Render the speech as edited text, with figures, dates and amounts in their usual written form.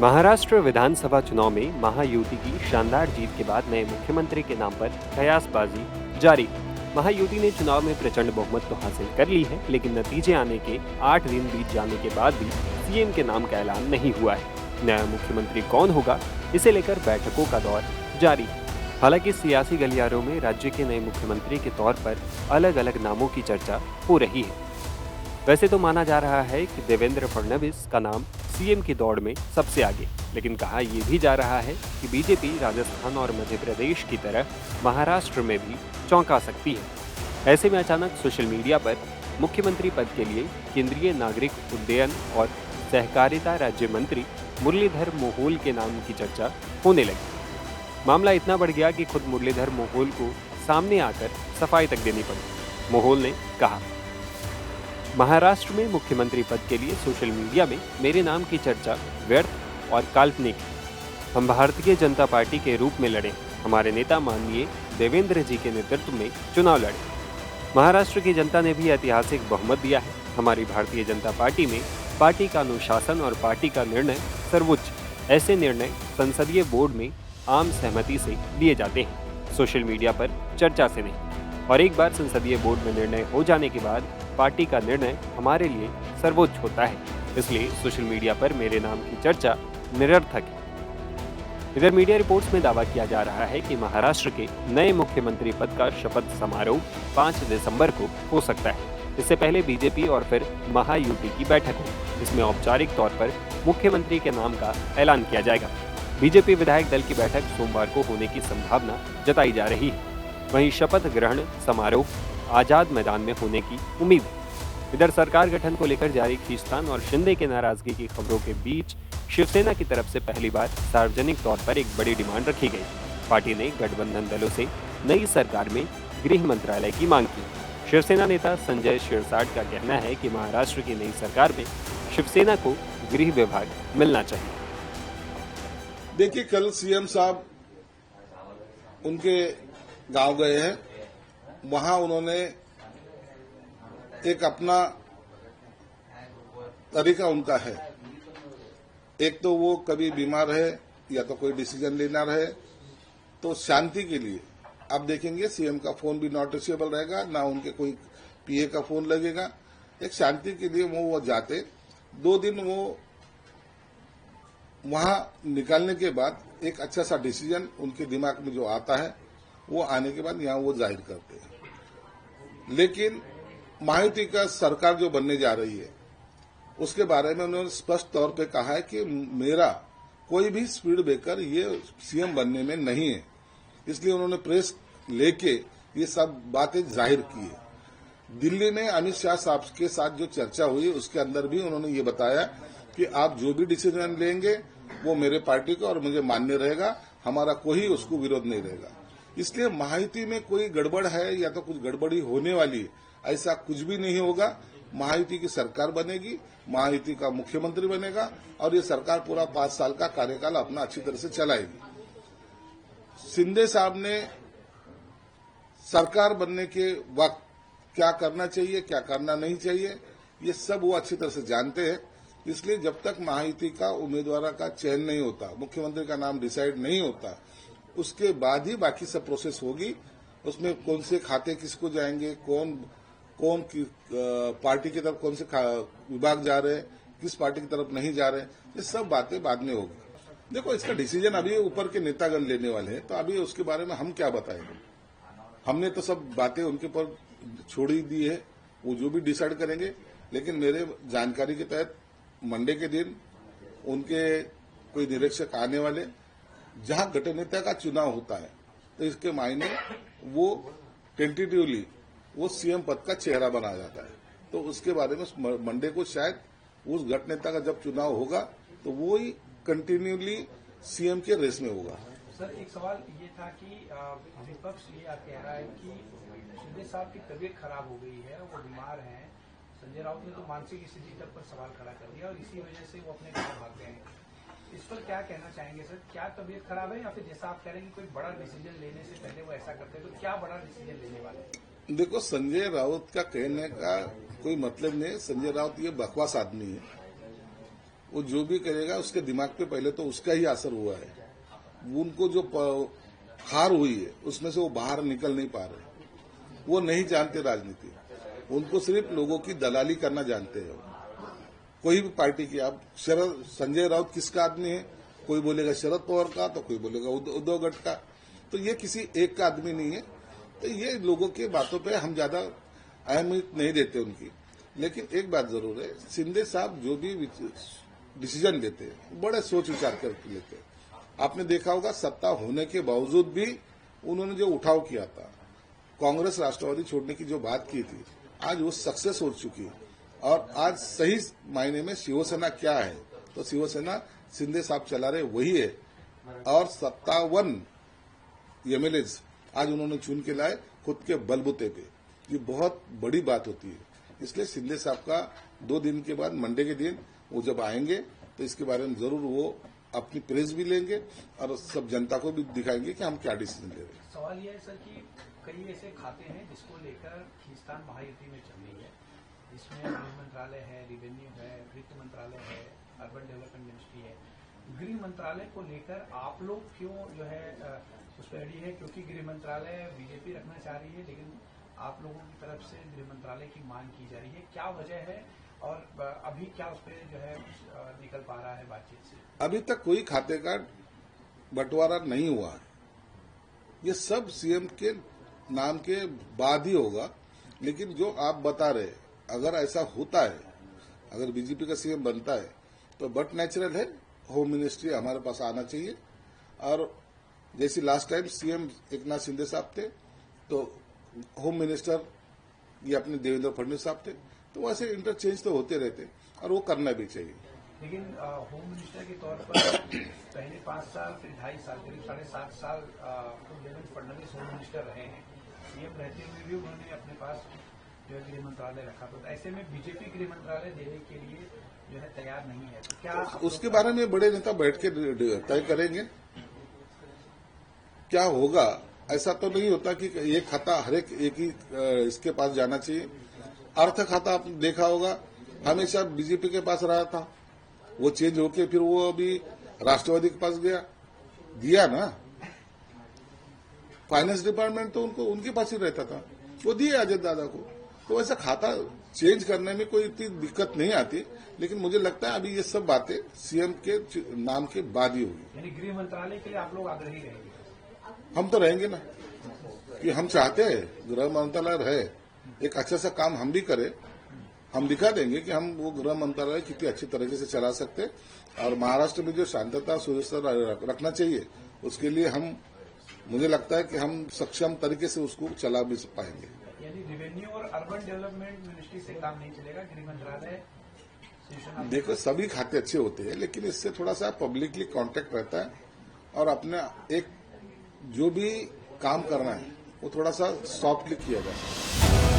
महाराष्ट्र विधानसभा चुनाव में महायुति की शानदार जीत के बाद नए मुख्यमंत्री के नाम पर कयासबाजी जारी। महायुति ने चुनाव में प्रचंड बहुमत तो हासिल कर ली है, लेकिन नतीजे आने के 8 दिन बीत जाने के बाद भी सीएम के नाम का ऐलान नहीं हुआ है। नया मुख्यमंत्री कौन होगा, इसे लेकर बैठकों का दौर जारी है। हालांकि सियासी गलियारों में राज्य के नए मुख्यमंत्री के तौर पर अलग अलग नामों की चर्चा हो रही है। वैसे तो माना जा रहा है कि देवेंद्र फडणवीस का नाम सीएम की दौड़ में सबसे आगे, लेकिन कहा यह भी जा रहा है कि बीजेपी राजस्थान और मध्य प्रदेश की तरह महाराष्ट्र में भी चौंका सकती है। ऐसे में अचानक सोशल मीडिया पर मुख्यमंत्री पद के लिए केंद्रीय नागरिक उड्डयन और सहकारिता राज्य मंत्री मुरलीधर मोहोल के नाम की चर्चा होने लगी। मामला इतना बढ़ गया कि खुद मुरलीधर मोहोल को सामने आकर सफाई तक देनी पड़ी। मोहोल ने कहा, महाराष्ट्र में मुख्यमंत्री पद के लिए सोशल मीडिया में मेरे नाम की चर्चा व्यर्थ और काल्पनिक है। हम भारतीय जनता पार्टी के रूप में लड़े, हमारे नेता माननीय देवेंद्र जी के नेतृत्व में चुनाव लड़े। महाराष्ट्र की जनता ने भी ऐतिहासिक बहुमत दिया है। हमारी भारतीय जनता पार्टी में पार्टी का अनुशासन और पार्टी का निर्णय सर्वोच्च। ऐसे निर्णय संसदीय बोर्ड में आम सहमति से लिए जाते हैं, सोशल मीडिया पर चर्चा से नहीं। और एक बार संसदीय बोर्ड में निर्णय हो जाने के बाद पार्टी का निर्णय हमारे लिए सर्वोच्च होता है, इसलिए सोशल मीडिया पर मेरे नाम की चर्चा निरर्थक है। इधर मीडिया रिपोर्ट्स में दावा किया जा रहा है कि महाराष्ट्र के नए मुख्यमंत्री पद का शपथ समारोह 5 दिसंबर को हो सकता है। इससे पहले बीजेपी और फिर महायुति की बैठक होगी। इसमें औपचारिक तौर पर मुख्यमंत्री के नाम का ऐलान किया जाएगा। बीजेपी विधायक दल की बैठक सोमवार को होने की संभावना जताई जा रही है। वहीं शपथ ग्रहण समारोह आजाद मैदान में होने की उम्मीद है। इधर सरकार गठन को लेकर जारी खींचतान और शिंदे के नाराजगी की खबरों के बीच शिवसेना की तरफ से पहली बार सार्वजनिक तौर पर एक बड़ी डिमांड रखी गई। पार्टी ने गठबंधन दलों से नई सरकार में गृह मंत्रालय की मांग की। शिवसेना नेता संजय शिरसाट का कहना है कि महाराष्ट्र की नई सरकार में शिवसेना को गृह विभाग मिलना चाहिए। देखिए, कल सीएम साहब उनके गांव गए हैं। वहां उन्होंने एक अपना तरीका उनका है। एक तो वो कभी बीमार रहे या तो कोई डिसीजन लेना रहे, तो शांति के लिए आप देखेंगे सीएम का फोन भी नॉट रिचेबल रहेगा, ना उनके कोई पीए का फोन लगेगा। एक शांति के लिए वो जाते 2 दिन वो वहां निकालने के बाद एक अच्छा सा डिसीजन उनके दिमाग में जो आता है वो आने के बाद यहां वो जाहिर करते हैं। लेकिन महायुति का सरकार जो बनने जा रही है उसके बारे में उन्होंने स्पष्ट तौर पे कहा है कि मेरा कोई भी स्पीड ब्रेकर ये सीएम बनने में नहीं है। इसलिए उन्होंने प्रेस लेके ये सब बातें जाहिर की है। दिल्ली में अमित शाह साहब के साथ जो चर्चा हुई उसके अंदर भी उन्होंने ये बताया कि आप जो भी डिसीजन लेंगे वो मेरे पार्टी को और मुझे मान्य रहेगा, हमारा कोई उसको विरोध नहीं रहेगा। इसलिए महायुति में कोई गड़बड़ है या तो कुछ गड़बड़ी होने वाली है, ऐसा कुछ भी नहीं होगा। महायुति की सरकार बनेगी, महायुति का मुख्यमंत्री बनेगा और ये सरकार पूरा 5 साल का कार्यकाल अपना अच्छी तरह से चलाएगी। शिंदे साहब ने सरकार बनने के वक्त क्या करना चाहिए, क्या करना नहीं चाहिए, ये सब वो अच्छी तरह से जानते हैं। इसलिए जब तक महायुति का उम्मीदवार का चयन नहीं होता, मुख्यमंत्री का नाम डिसाइड नहीं होता, उसके बाद ही बाकी सब प्रोसेस होगी। उसमें कौन से खाते किसको जाएंगे, कौन की पार्टी की तरफ कौन से विभाग जा रहे हैं, किस पार्टी की तरफ नहीं जा रहे हैं, ये सब बातें बाद में होगी। देखो, इसका डिसीजन अभी ऊपर के नेतागण लेने वाले हैं, तो अभी उसके बारे में हम क्या बताएंगे। हमने तो सब बातें उनके ऊपर छोड़ ही दी है, वो जो भी डिसाइड करेंगे। लेकिन मेरे जानकारी के तहत मंडे के दिन उनके कोई निरीक्षक आने वाले, जहां गठनेता का चुनाव होता है तो इसके मायने वो टेंटेटिवली वो सीएम पद का चेहरा बना जाता है। तो उसके बारे में मंडे को शायद उस गठनेता का जब चुनाव होगा तो वो ही कंटिन्यूली सीएम के रेस में होगा। सर, एक सवाल ये था कि विपक्ष ये कह रहा है कि शिंदे साहब की तबीयत खराब हो गई है, वो बीमार हैं। संजय राउत ने तो मानसिक स्थिति तक पर सवाल खड़ा कर दिया और इसी वजह से वो अपने घर भाग गए हैं। इस पर क्या कहना चाहेंगे सर? क्या तबीयत खराब है या फिर जैसा आप कह रहे हैं कि कोई बड़ा डिसीजन लेने से पहले वो ऐसा करते हैं, तो क्या बड़ा डिसीजन लेने वाले हैं? देखो, संजय राउत का कहने का कोई मतलब नहीं। संजय राउत ये बकवास आदमी है। वो जो भी करेगा उसके दिमाग पे पहले तो उसका ही असर हुआ है। उनको जो हार हुई है उसमें से वो बाहर निकल नहीं पा रहे। वो नहीं जानते राजनीति, उनको सिर्फ लोगों की दलाली करना जानते हैं। कोई भी पार्टी की, आप संजय राउत किसका आदमी है, कोई बोलेगा शरद पवार का, तो कोई बोलेगा उद्धव गट का। तो ये किसी एक का आदमी नहीं है। तो ये लोगों की बातों पे हम ज्यादा अहमियत नहीं देते उनकी। लेकिन एक बात जरूर है, शिंदे साहब जो भी डिसीजन लेते हैं बड़े सोच विचार करके लेते हैं। आपने देखा होगा सत्ता होने के बावजूद भी उन्होंने जो उठाव किया था, कांग्रेस राष्ट्रवादी छोड़ने की जो बात की थी, आज वो सक्सेस हो चुकी है। और आज सही मायने में शिवसेना क्या है, तो शिवसेना शिंदे साहब चला रहे वही है। और 57 एमएलएज आज उन्होंने चुन के लाए खुद के बलबूते पे। ये बहुत बड़ी बात होती है। इसलिए शिंदे साहब का 2 दिन के बाद मंडे के दिन वो जब आएंगे तो इसके बारे में जरूर वो अपनी प्रेस भी लेंगे और सब जनता को भी दिखाएंगे कि हम क्या डिसीजन ले रहे हैं। सवाल यह है सर कि कई ऐसे खाते हैं जिसको लेकर खींचतान महायुति में चल रही है, जिसमें गृह मंत्रालय है, रेवेन्यू है, वित्त मंत्रालय है, अर्बन डेवलपमेंट मिनिस्ट्री है। गृह मंत्रालय को लेकर आप लोग क्यों जो है उस पर अड़ी है? क्योंकि गृह मंत्रालय बीजेपी रखना चाह रही है, लेकिन आप लोगों की तरफ से गृह मंत्रालय की मांग की जा रही है। क्या वजह है और अभी क्या उस पर जो है निकल पा रहा है बातचीत से? अभी तक कोई खाते का बंटवारा नहीं हुआ है। ये सब सीएम के नाम के बाद ही होगा। लेकिन जो आप बता रहे, अगर ऐसा होता है, अगर बीजेपी का सीएम बनता है तो बट नेचुरल है होम मिनिस्ट्री हमारे पास आना चाहिए। और जैसे last time CM Eknath Shinde साहब थे तो होम मिनिस्टर ये अपने देवेंद्र फडणवीस साहब थे, तो वैसे इंटरचेंज तो होते रहते और वो करना भी चाहिए। लेकिन होम मिनिस्टर के तौर पर पहले 5 साल फिर 2.5 साल करीब 7.5 साल देवेंद्र फडणवीस होम मिनिस्टर रहे हैं। सीएम रहते हुए भी उन्होंने अपने पास जो है गृह मंत्रालय रखा। तो ऐसे में बीजेपी गृह मंत्रालय देने के लिए जो है तैयार नहीं है। तो क्या उसके बारे में बड़े नेता बैठ के तय करेंगे क्या होगा। ऐसा तो नहीं होता कि ये खाता हर एक ही इसके पास जाना चाहिए। अर्थ खाता आपने देखा होगा हमेशा बीजेपी के पास रहा था, वो चेंज होके फिर वो अभी राष्ट्रवादी के पास दिया ना। फाइनेंस डिपार्टमेंट तो उनके पास ही रहता था, वो दिए अजय दादा को। तो ऐसा खाता चेंज करने में कोई इतनी दिक्कत नहीं आती। लेकिन मुझे लगता है अभी ये सब बातें सीएम के नाम के बाद ही होगी। यानी गृह मंत्रालय के लिए आप लोग आग्रही रहेंगे? हम तो रहेंगे ना, कि हम चाहते हैं गृह मंत्रालय रहे, एक अच्छा सा काम हम भी करें। हम दिखा देंगे कि हम वो गृह मंत्रालय कितनी अच्छी तरीके से चला सकते हैं। और महाराष्ट्र में जो शांतता सुव्यवस्था रखना चाहिए, उसके लिए मुझे लगता है कि हम सक्षम तरीके से उसको चला भी पाएंगे। यानी रेवेन्यू और अर्बन डेवलपमेंट मिनिस्ट्री से काम नहीं चलेगा, गृह मंत्रालय? देखो सभी खाते अच्छे होते हैं, लेकिन इससे थोड़ा सा पब्लिकली कांटेक्ट रहता है और अपने एक जो भी काम करना है वो थोड़ा सा सॉफ्टली किया जाता है।